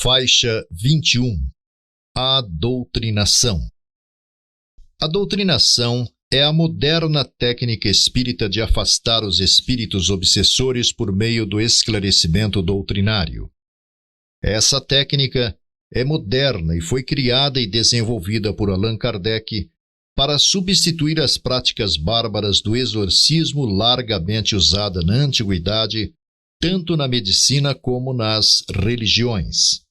Faixa 21. A doutrinação. A doutrinação é a moderna técnica espírita de afastar os espíritos obsessores por meio do esclarecimento doutrinário. Essa técnica é moderna e foi criada e desenvolvida por Allan Kardec para substituir as práticas bárbaras do exorcismo largamente usada na antiguidade, tanto na medicina como nas religiões.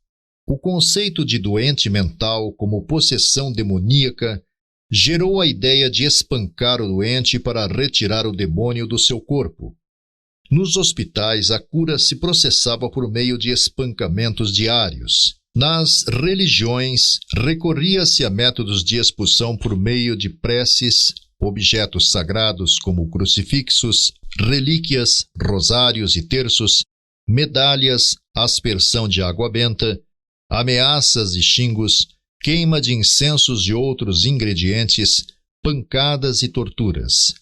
O conceito de doente mental como possessão demoníaca gerou a ideia de espancar o doente para retirar o demônio do seu corpo. Nos hospitais, a cura se processava por meio de espancamentos diários. Nas religiões, recorria-se a métodos de expulsão por meio de preces, objetos sagrados como crucifixos, relíquias, rosários e terços, medalhas, aspersão de água benta, ameaças e xingos, queima de incensos e outros ingredientes, pancadas e torturas.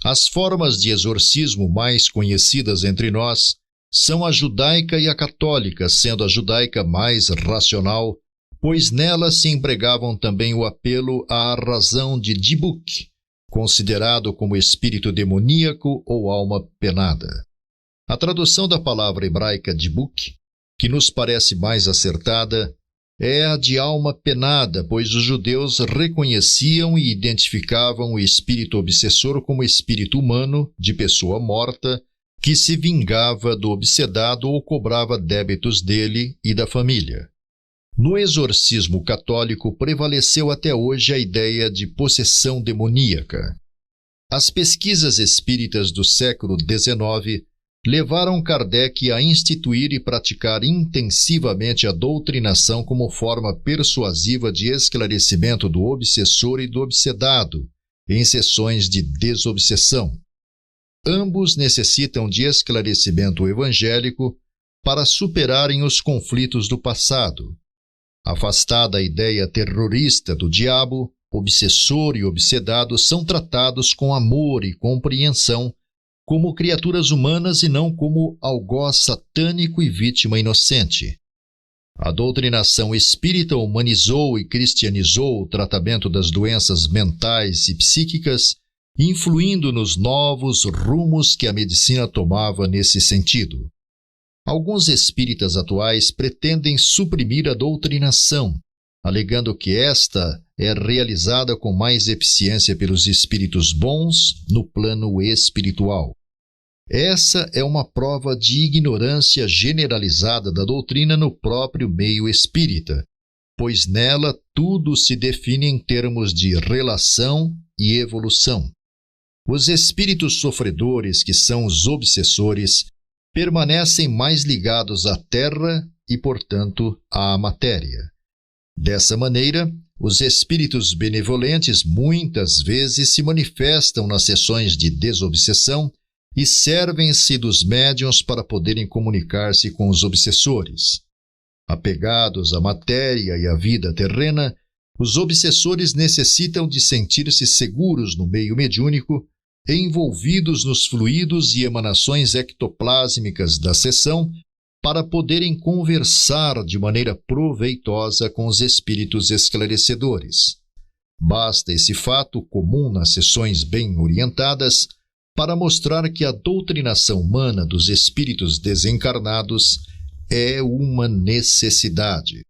As formas de exorcismo mais conhecidas entre nós são a judaica e a católica, sendo a judaica mais racional, pois nela se empregavam também o apelo à razão de Dybbuk, considerado como espírito demoníaco ou alma penada. A tradução da palavra hebraica Dybbuk, que nos parece mais acertada, é a de alma penada, pois os judeus reconheciam e identificavam o espírito obsessor como espírito humano, de pessoa morta, que se vingava do obsedado ou cobrava débitos dele e da família. No exorcismo católico prevaleceu até hoje a ideia de possessão demoníaca. As pesquisas espíritas do século XIX levaram Kardec a instituir e praticar intensivamente a doutrinação como forma persuasiva de esclarecimento do obsessor e do obsedado, em sessões de desobsessão. Ambos necessitam de esclarecimento evangélico para superarem os conflitos do passado. Afastada a ideia terrorista do diabo, obsessor e obsedado são tratados com amor e compreensão como criaturas humanas e não como algoz satânico e vítima inocente. A doutrinação espírita humanizou e cristianizou o tratamento das doenças mentais e psíquicas, influindo nos novos rumos que a medicina tomava nesse sentido. Alguns espíritas atuais pretendem suprimir a doutrinação, alegando que esta é realizada com mais eficiência pelos espíritos bons no plano espiritual. Essa é uma prova de ignorância generalizada da doutrina no próprio meio espírita, pois nela tudo se define em termos de relação e evolução. Os espíritos sofredores, que são os obsessores, permanecem mais ligados à terra e, portanto, à matéria. Dessa maneira, os espíritos benevolentes muitas vezes se manifestam nas sessões de desobsessão e servem-se dos médiuns para poderem comunicar-se com os obsessores. Apegados à matéria e à vida terrena, os obsessores necessitam de sentir-se seguros no meio mediúnico, envolvidos nos fluidos e emanações ectoplásmicas da sessão, para poderem conversar de maneira proveitosa com os espíritos esclarecedores. Basta esse fato comum nas sessões bem orientadas para mostrar que a doutrinação humana dos espíritos desencarnados é uma necessidade.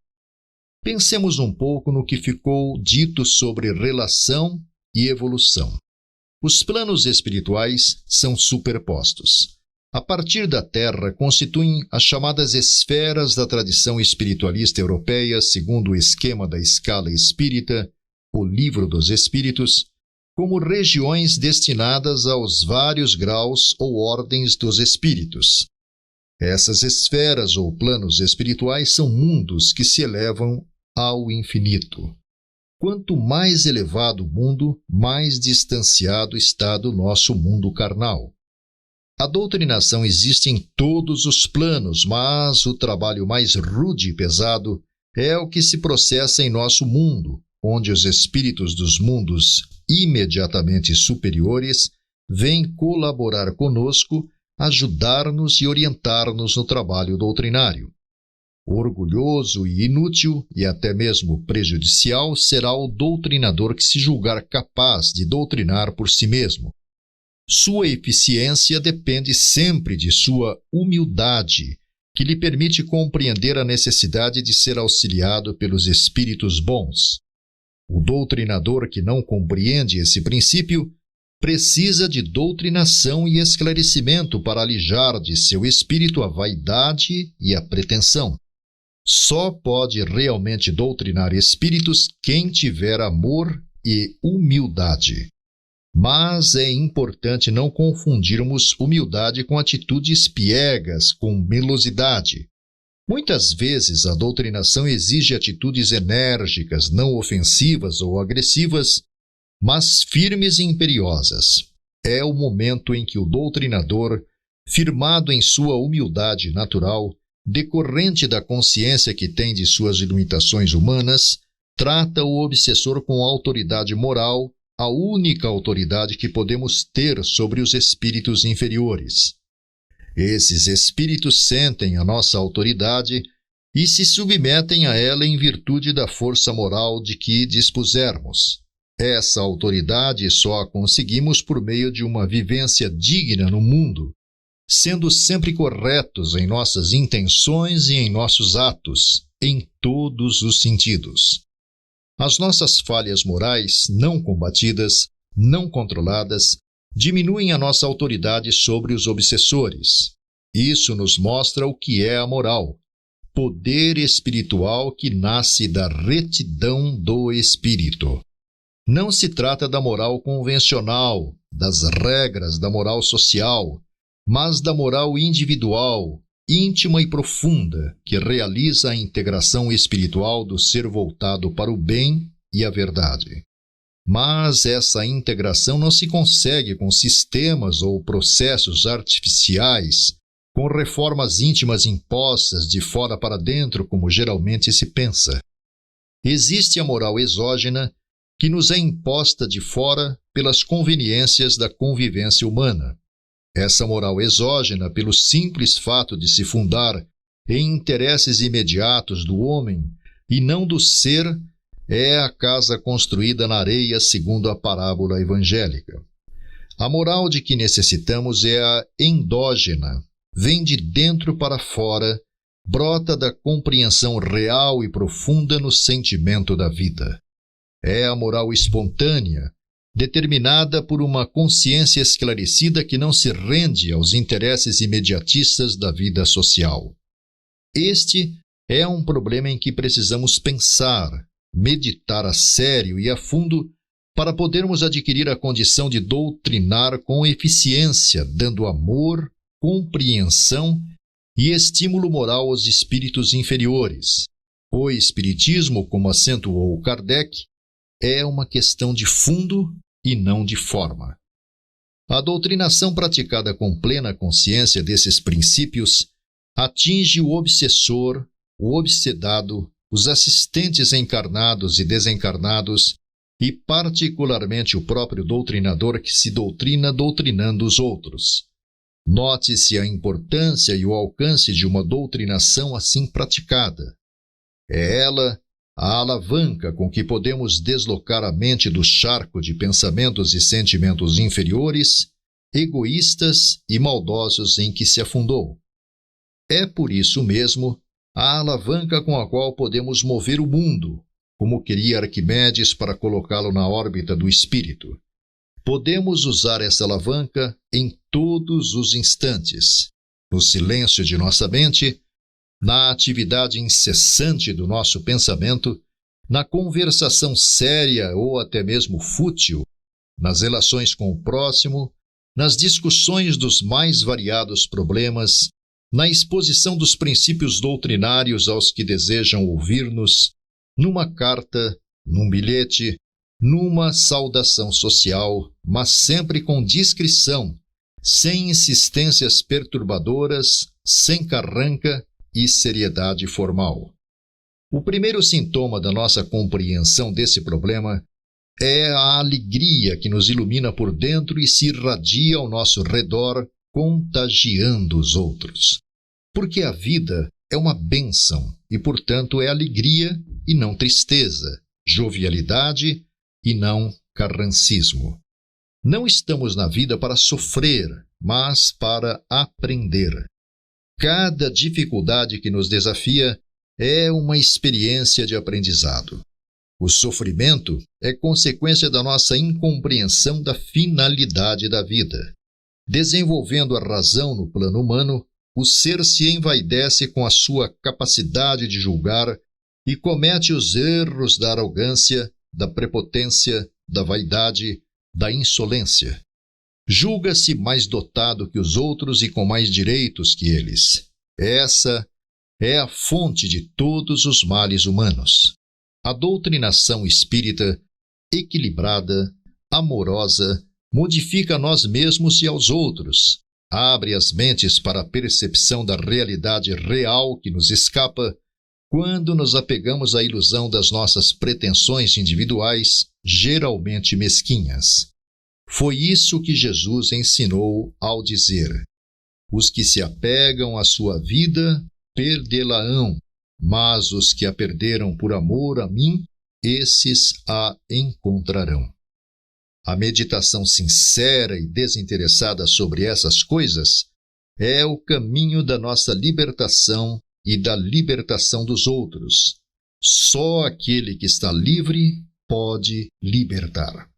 Pensemos um pouco no que ficou dito sobre relação e evolução. Os planos espirituais são superpostos. A partir da Terra, constituem as chamadas esferas da tradição espiritualista europeia, segundo o esquema da escala espírita, o Livro dos Espíritos, como regiões destinadas aos vários graus ou ordens dos espíritos. Essas esferas ou planos espirituais são mundos que se elevam ao infinito. Quanto mais elevado o mundo, mais distanciado está do nosso mundo carnal. A doutrinação existe em todos os planos, mas o trabalho mais rude e pesado é o que se processa em nosso mundo, onde os espíritos dos mundos imediatamente superiores vêm colaborar conosco, ajudar-nos e orientar-nos no trabalho doutrinário. Orgulhoso e inútil, e até mesmo prejudicial, será o doutrinador que se julgar capaz de doutrinar por si mesmo. Sua eficiência depende sempre de sua humildade, que lhe permite compreender a necessidade de ser auxiliado pelos espíritos bons. O doutrinador que não compreende esse princípio precisa de doutrinação e esclarecimento para alijar de seu espírito a vaidade e a pretensão. Só pode realmente doutrinar espíritos quem tiver amor e humildade. Mas é importante não confundirmos humildade com atitudes piegas, com melosidade. Muitas vezes a doutrinação exige atitudes enérgicas, não ofensivas ou agressivas, mas firmes e imperiosas. É o momento em que o doutrinador, firmado em sua humildade natural, decorrente da consciência que tem de suas limitações humanas, trata o obsessor com autoridade moral, a única autoridade que podemos ter sobre os espíritos inferiores. Esses espíritos sentem a nossa autoridade e se submetem a ela em virtude da força moral de que dispusermos. Essa autoridade só a conseguimos por meio de uma vivência digna no mundo, sendo sempre corretos em nossas intenções e em nossos atos, em todos os sentidos. As nossas falhas morais, não combatidas, não controladas, diminuem a nossa autoridade sobre os obsessores. Isso nos mostra o que é a moral, poder espiritual que nasce da retidão do espírito. Não se trata da moral convencional, das regras da moral social, mas da moral individual, íntima e profunda, que realiza a integração espiritual do ser voltado para o bem e a verdade. Mas essa integração não se consegue com sistemas ou processos artificiais, com reformas íntimas impostas de fora para dentro, como geralmente se pensa. Existe a moral exógena, que nos é imposta de fora pelas conveniências da convivência humana. Essa moral exógena, pelo simples fato de se fundar em interesses imediatos do homem e não do ser, é a casa construída na areia segundo a parábola evangélica. A moral de que necessitamos é a endógena, vem de dentro para fora, brota da compreensão real e profunda no sentimento da vida. É a moral espontânea, determinada por uma consciência esclarecida que não se rende aos interesses imediatistas da vida social. Este é um problema em que precisamos pensar, meditar a sério e a fundo para podermos adquirir a condição de doutrinar com eficiência, dando amor, compreensão e estímulo moral aos espíritos inferiores. O espiritismo, como acentuou Kardec, é uma questão de fundo e não de forma. A doutrinação praticada com plena consciência desses princípios atinge o obsessor, o obsedado, os assistentes encarnados e desencarnados e particularmente o próprio doutrinador que se doutrina doutrinando os outros. Note-se a importância e o alcance de uma doutrinação assim praticada. É ela a alavanca com que podemos deslocar a mente do charco de pensamentos e sentimentos inferiores, egoístas e maldosos em que se afundou. É por isso mesmo a alavanca com a qual podemos mover o mundo, como queria Arquimedes para colocá-lo na órbita do espírito. Podemos usar essa alavanca em todos os instantes, no silêncio de nossa mente, na atividade incessante do nosso pensamento, na conversação séria ou até mesmo fútil, nas relações com o próximo, nas discussões dos mais variados problemas, na exposição dos princípios doutrinários aos que desejam ouvir-nos, numa carta, num bilhete, numa saudação social, mas sempre com discrição, sem insistências perturbadoras, sem carranca e seriedade formal. O primeiro sintoma da nossa compreensão desse problema é a alegria que nos ilumina por dentro e se irradia ao nosso redor, contagiando os outros. Porque a vida é uma bênção e, portanto, é alegria e não tristeza, jovialidade e não carrancismo. Não estamos na vida para sofrer, mas para aprender. Cada dificuldade que nos desafia é uma experiência de aprendizado. O sofrimento é consequência da nossa incompreensão da finalidade da vida. Desenvolvendo a razão no plano humano, o ser se envaidece com a sua capacidade de julgar e comete os erros da arrogância, da prepotência, da vaidade, da insolência. Julga-se mais dotado que os outros e com mais direitos que eles. Essa é a fonte de todos os males humanos. A doutrinação espírita, equilibrada, amorosa, modifica a nós mesmos e aos outros, abre as mentes para a percepção da realidade real que nos escapa quando nos apegamos à ilusão das nossas pretensões individuais, geralmente mesquinhas. Foi isso que Jesus ensinou ao dizer: os que se apegam à sua vida, perdê-la-ão, mas os que a perderam por amor a mim, esses a encontrarão. A meditação sincera e desinteressada sobre essas coisas é o caminho da nossa libertação e da libertação dos outros. Só aquele que está livre pode libertar.